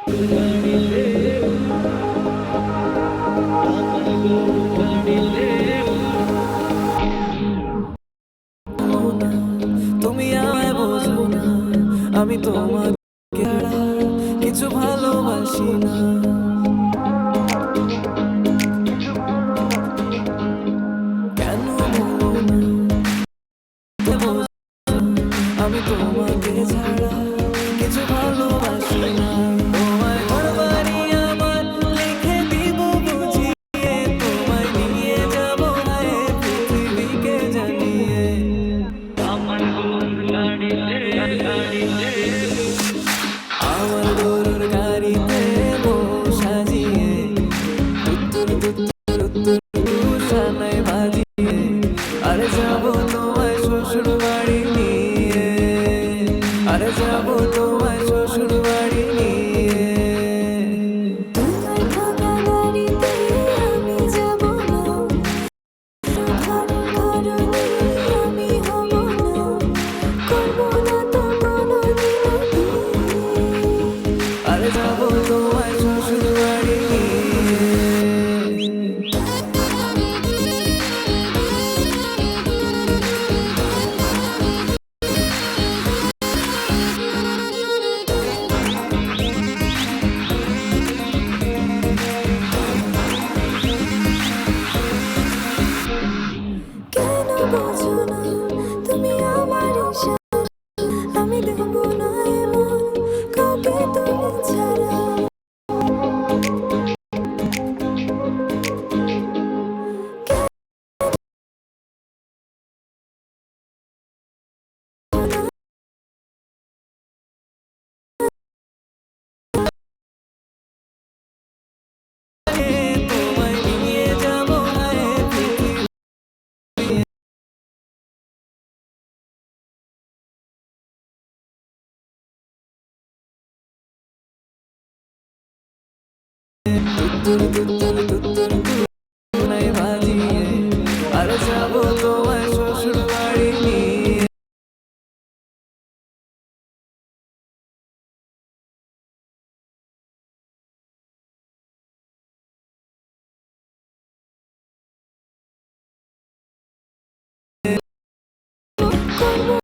তুমি আমায় বোঝো না, আমি তোমাকে ছাড়া কিছু ভালোবাসি না। কেন বলো না, আমি তোমাকে ছাড়া কিছু ভালোবাসি না। তোমায় ঘরবাড়ি আমার লিখে দিব বুঝিয়ে, তোমায় নিয়ে যাবো হায় পৃথিবীকে জানিয়ে। আমার গরুর গাড়িতে সাজিয়ে, উত্তর উত্তর উত্তর সানাই বাজিয়ে, আরে যাবো তোমায় শ্বশুর বাড়ি নিয়ে, আরে যাবো তোমায় শ্বশুর বাড়ি নিয়ে। তোমার থাকা বাড়িতে আমি যাব না, ঘর আমি হব না, করব না তো কোনোদিনও আরে যাবো তোমায় শ্বশুর বাড়ি নিয়ে। কেন বোঝো না তুমি আমার ইশারা, আমি দেব না এমন কাউকে তুমি ছাড়া। তোমায় নিয়ে যাবো হায় পৃথিবী। তুত্তুর তুত্তুর তুত্তুর নাই বাজিয়ে, আরে যাবো তোমায় শ্বশুর বাড়ি নিয়ে। করব